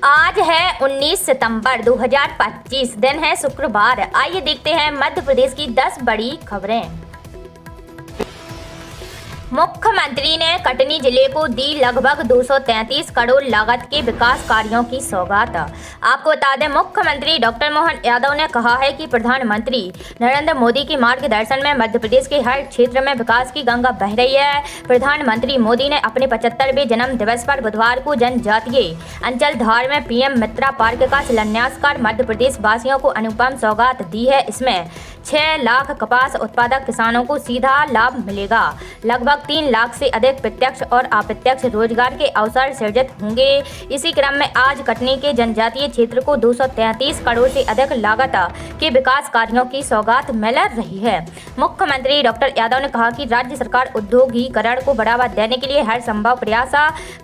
आज है 19 सितंबर 2025। दिन है शुक्रवार। आइए देखते हैं मध्य प्रदेश की 10 बड़ी खबरें। मुख्यमंत्री ने कटनी जिले को दी लगभग 233 करोड़ लागत के विकास कार्यों की सौगात। आपको बता दें, मुख्यमंत्री डॉक्टर मोहन यादव ने कहा है कि प्रधानमंत्री नरेंद्र मोदी के मार्गदर्शन में मध्य प्रदेश के हर क्षेत्र में विकास की गंगा बह रही है। प्रधानमंत्री मोदी ने अपने 75वें जन्म दिवस पर बुधवार को जनजातीय अंचल धार में पीएम मित्रा पार्क का शिलान्यास कर मध्य प्रदेश वासियों को अनुपम सौगात दी है। इसमें 6 लाख कपास उत्पादक किसानों को सीधा लाभ मिलेगा। लगभग 3 लाख से अधिक प्रत्यक्ष और अप्रत्यक्ष रोजगार के अवसर सृजित होंगे। इसी क्रम में आज कटनी के जनजातीय क्षेत्र को 233 करोड़ से अधिक लागत के विकास कार्यों की सौगात मिल रही है। मुख्यमंत्री डॉक्टर यादव ने कहा कि राज्य सरकार औद्योगिकीकरण को बढ़ावा देने के लिए हर संभव प्रयास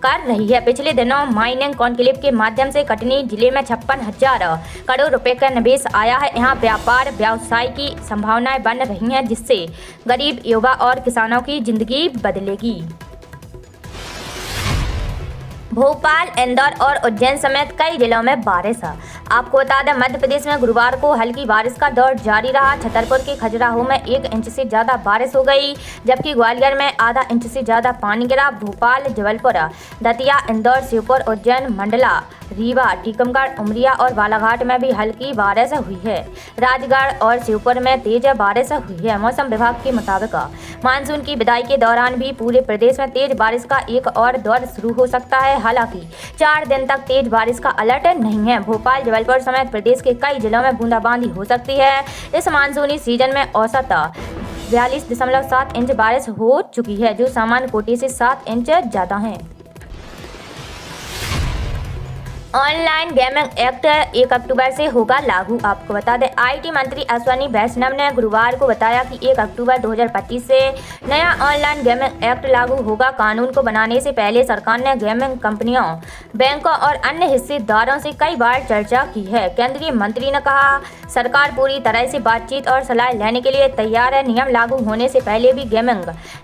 कर रही है। पिछले दिनों माइनिंग कॉन्क्लेव के माध्यम से कटनी जिले में 56,000 करोड़ रुपए का निवेश आया है। यहाँ व्यापार व्यवसाय की संभावनाएं बन रही हैं, जिससे गरीब युवा और किसानों की जिंदगी बदलेगी। भोपाल, इंदौर और उज्जैन समेत कई जिलों में बारिश। आपको बता दें, मध्य प्रदेश में गुरुवार को हल्की बारिश का दौर जारी रहा। छतरपुर के खजुराहो में 1 इंच से ज़्यादा बारिश हो गई, जबकि ग्वालियर में आधा इंच से ज़्यादा पानी गिरा। भोपाल, जबलपुर, दतिया, इंदौर, श्योपुर, उज्जैन, मंडला, रीवा, टीकमगढ़, उमरिया और बालाघाट में भी हल्की बारिश हुई है। राजगढ़ और श्योपुर में तेज बारिश हुई है। मौसम विभाग के मुताबिक मानसून की विदाई के दौरान भी पूरे प्रदेश में तेज बारिश का एक और दौर शुरू हो सकता है। हालांकि 4 दिन तक तेज बारिश का अलर्ट नहीं है। भोपाल, जबलपुर समेत प्रदेश के कई जिलों में बूंदाबांदी हो सकती है। इस मानसूनी सीजन में औसत 42.7 इंच बारिश हो चुकी है, जो सामान्य कोटि से 7 इंच ज़्यादा है। ऑनलाइन गेमिंग एक्ट 1 अक्टूबर से होगा लागू। आपको बता दें, आईटी मंत्री अश्विनी वैष्णव ने गुरुवार को बताया कि 1 अक्टूबर 2025 से नया ऑनलाइन गेमिंग एक्ट लागू होगा। कानून को बनाने से पहले सरकार ने गेमिंग कंपनियों, बैंकों और अन्य हिस्सेदारों से कई बार चर्चा की है। केंद्रीय मंत्री ने कहा, सरकार पूरी तरह से बातचीत और सलाह लेने के लिए तैयार है। नियम लागू होने से पहले भी गेमिंग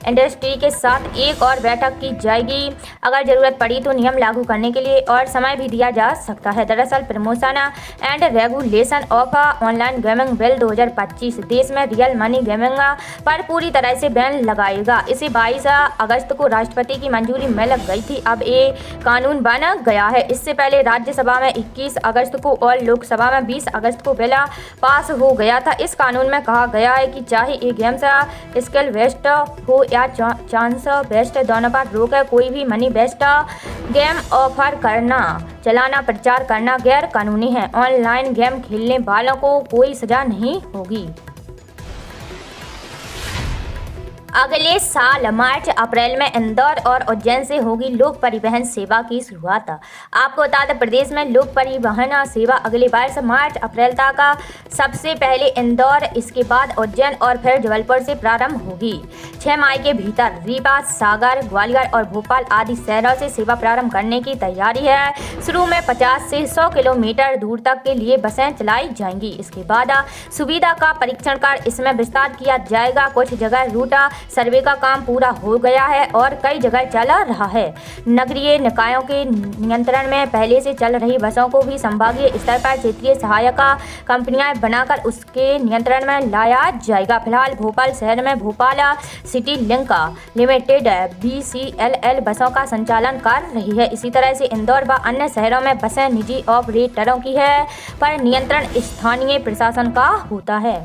इंडस्ट्री के साथ एक और बैठक की जाएगी। अगर जरूरत पड़ी तो नियम लागू करने के लिए और समय भी दिया जा सकता है। दरअसल promotion and regulation of online gaming bill 2025 देश में रियल मनी गेमिंग पर पूरी तरह से बैन लगाएगा। इसे 22 अगस्त को राष्ट्रपति की मंजूरी मिल गई थी। अब ये कानून बन गया है। इससे पहले राज्यसभा में 21 अगस्त को और लोकसभा में 20 अगस्त को बिल पास हो गया था। इस कानून में कहा गया है कि चाहे ये गेम्स स्किल बेस्ड हो या चांस बेस्ड, दोनों पर रोक है। कोई भी मनी बेस्ड गेम ऑफर करना, चलाना, प्रचार करना गैर कानूनी है। ऑनलाइन गेम खेलने वालों को कोई सजा नहीं होगी। अगले साल मार्च अप्रैल में इंदौर और उज्जैन से होगी लोक परिवहन सेवा की शुरुआत। आपको बता दें, प्रदेश में लोक परिवहन सेवा अगले वर्ष मार्च अप्रैल तक सबसे पहले इंदौर, इसके बाद उज्जैन और फिर जबलपुर से प्रारंभ होगी। 6 मई के भीतर रीवा, सागर, ग्वालियर और भोपाल आदि शहरों से सेवा प्रारंभ करने की तैयारी है। शुरू में 50 से 100 किलोमीटर दूर तक के लिए बसें चलाई जाएंगी। इसके बाद सुविधा का परीक्षण कर इसमें विस्तार किया जाएगा। कुछ जगह रूट सर्वे का काम पूरा हो गया है और कई जगह चल रहा है। नगरीय निकायों के नियंत्रण में पहले से चल रही बसों को भी संभागीय स्तर पर क्षेत्रीय सहायक कंपनियां बनाकर उसके नियंत्रण में लाया जाएगा। फिलहाल भोपाल शहर में Bhopal city link limited BCLL बसों का संचालन कर रही है। इसी तरह से इंदौर व अन्य शहरों में बसें निजी ऑपरेटरों की है, पर नियंत्रण स्थानीय प्रशासन का होता है।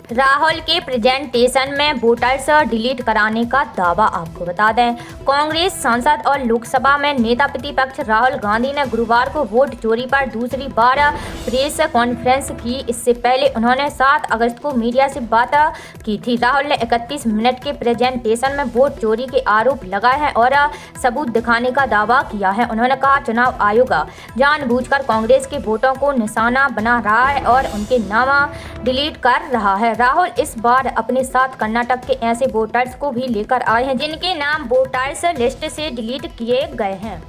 राहुल के प्रेजेंटेशन में वोटर्स डिलीट कराने का दावा। आपको बता दें, कांग्रेस सांसद और लोकसभा में नेता प्रतिपक्ष राहुल गांधी ने गुरुवार को वोट चोरी पर दूसरी बार प्रेस कॉन्फ्रेंस की। इससे पहले उन्होंने 7 अगस्त को मीडिया से बात की थी। राहुल ने 31 मिनट के प्रेजेंटेशन में वोट चोरी के आरोप लगाए हैं और सबूत दिखाने का दावा किया है। उन्होंने कहा, चुनाव आयोग जानबूझकर कांग्रेस के वोटों को निशाना बना रहा है और उनके नाम डिलीट कर रहा है। राहुल इस बार अपने साथ कर्नाटक के ऐसे वोटर्स को भी लेकर आए हैं जिनके नाम वोटर्स लिस्ट से डिलीट किए गए हैं।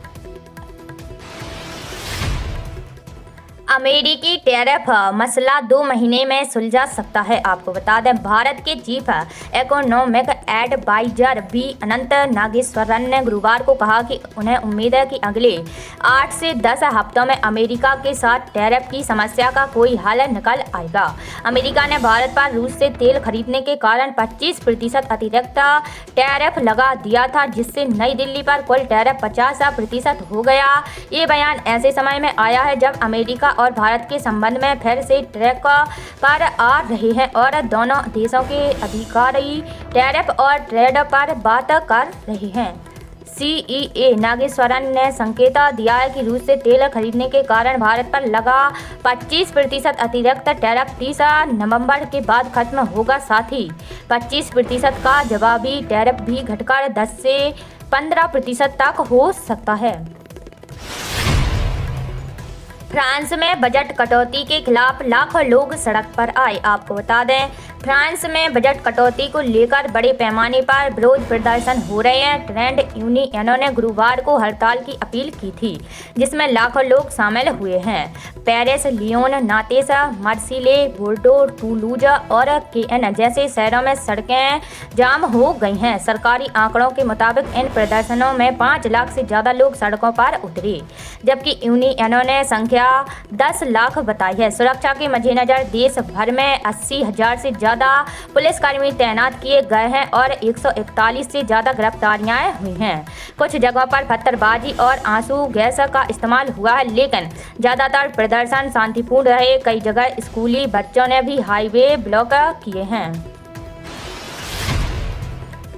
अमेरिकी टैरिफ मसला 2 महीने में सुलझा सकता है। आपको बता दें, भारत के चीफ इकोनॉमिक एडवाइजर बी अनंत नागेश्वरन ने गुरुवार को कहा कि उन्हें उम्मीद है कि अगले 8 से 10 हफ्तों में अमेरिका के साथ टैरिफ की समस्या का कोई हल निकल आएगा। अमेरिका ने भारत पर रूस से तेल खरीदने के कारण 25% अतिरिक्त टैरिफ लगा दिया था, जिससे नई दिल्ली पर कुल टैरिफ 50% हो गया। ये बयान ऐसे समय में आया है जब अमेरिका और भारत के संबंध में फिर से ट्रैक पर आ रहे हैं और दोनों देशों के अधिकारी टैरिफ और ट्रेड पर बात कर रहे हैं। सीईए नागेश्वरन ने संकेत दिया है कि रूस से तेल खरीदने के कारण भारत पर लगा 25% अतिरिक्त टैरिफ 30 नवंबर के बाद खत्म होगा। साथ ही 25% का जवाबी टैरिफ भी घटकर 10 से 15% तक हो सकता है। फ्रांस में बजट कटौती के खिलाफ लाखों लोग सड़क पर आए। आपको बता दें, फ्रांस में बजट कटौती को लेकर बड़े पैमाने पर विरोध प्रदर्शन हो रहे हैं। ट्रेड यूनियनों ने गुरुवार को हड़ताल की अपील की थी, जिसमें लाखों लोग शामिल हुए हैं। पेरिस, लियोन, नातेस, मार्सिले, बोर्डो, टूलूज और केन जैसे शहरों में सड़कें जाम हो गई हैं। सरकारी आंकड़ों के मुताबिक इन प्रदर्शनों में 5 लाख से ज़्यादा लोग सड़कों पर उतरे, जबकि यूनियनों ने संख्या 10 लाख बताई है। सुरक्षा के मद्देनजर देश भर में 80,000 से ज़्यादा पुलिसकर्मी तैनात किए गए हैं और 141 से ज़्यादा गिरफ्तारियां हुई हैं। कुछ जगहों पर पत्थरबाजी और आंसू गैस का इस्तेमाल हुआ है, लेकिन ज़्यादातर प्रदर्शन शांतिपूर्ण रहे। कई जगह स्कूली बच्चों ने भी हाईवे ब्लॉक किए हैं।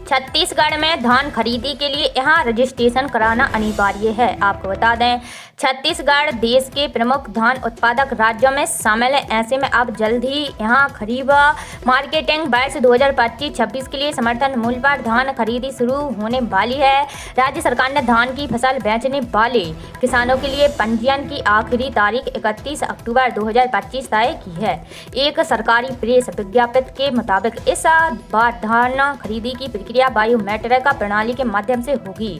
छत्तीसगढ़ में धान खरीदी के लिए यहां रजिस्ट्रेशन कराना अनिवार्य है। आपको बता दें, छत्तीसगढ़ देश के प्रमुख धान उत्पादक राज्यों में शामिल है। ऐसे में अब जल्द ही यहां खरीफ मार्केटिंग वर्ष 2025-26 के लिए समर्थन मूल्य पर धान खरीदी शुरू होने वाली है। राज्य सरकार ने धान की फसल बेचने वाले किसानों के लिए पंजीयन की आखिरी तारीख 31 अक्टूबर 2025 तय की है। एक सरकारी प्रेस विज्ञप्ति के मुताबिक इस बार धान खरीदी की प्रक्रिया बायोमेट्रिक प्रणाली के माध्यम से होगी।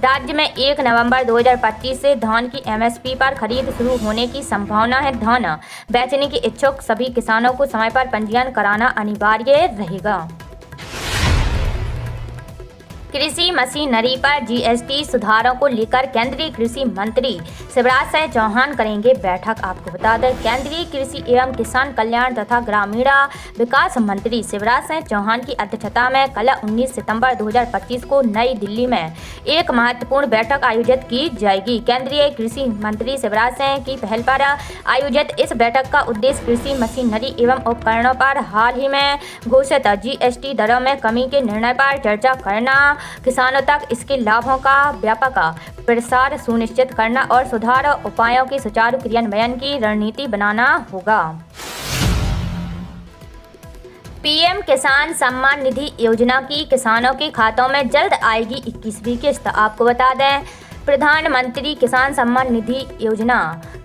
राज्य में 1 नवंबर 2025 से धान की एमएसपी पर खरीद शुरू होने की संभावना है। धान बेचने के इच्छुक सभी किसानों को समय पर पंजीयन कराना अनिवार्य रहेगा। कृषि मशीनरी पर जीएसटी सुधारों को लेकर केंद्रीय कृषि मंत्री शिवराज सिंह चौहान करेंगे बैठक। आपको बता दें, केंद्रीय कृषि एवं किसान कल्याण तथा ग्रामीण विकास मंत्री शिवराज सिंह चौहान की अध्यक्षता में कल 19 सितंबर 2025 को नई दिल्ली में एक महत्वपूर्ण बैठक आयोजित की जाएगी। केंद्रीय कृषि मंत्री शिवराज सिंह की पहल पर आयोजित इस बैठक का उद्देश्य कृषि मशीनरी एवं उपकरणों पर हाल ही में घोषित जीएसटी दरों में कमी के निर्णय पर चर्चा करना, किसानों तक इसके लाभों का व्यापक प्रसार सुनिश्चित करना और सुधार उपायों के सुचारू क्रियान्वयन की रणनीति बनाना होगा। पीएम किसान सम्मान निधि योजना की किसानों के खातों में जल्द आएगी 21वीं किस्त। आपको बता दें, प्रधानमंत्री किसान सम्मान निधि योजना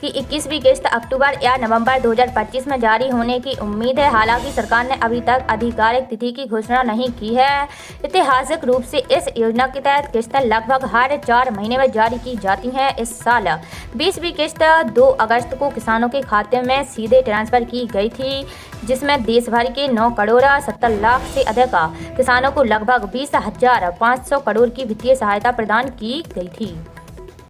की 21वीं किस्त अक्टूबर या नवंबर 2025 में जारी होने की उम्मीद है। हालांकि सरकार ने अभी तक आधिकारिक तिथि की घोषणा नहीं की है। ऐतिहासिक रूप से इस योजना के तहत किस्तें लगभग हर 4 महीने में जारी की जाती हैं। इस साल 20वीं किस्त 2 अगस्त को किसानों के खाते में सीधे ट्रांसफर की गई थी, जिसमें देश भर के 9 करोड़ 70 लाख से अधिक किसानों को लगभग 20,500 करोड़ की वित्तीय सहायता प्रदान की गई थी।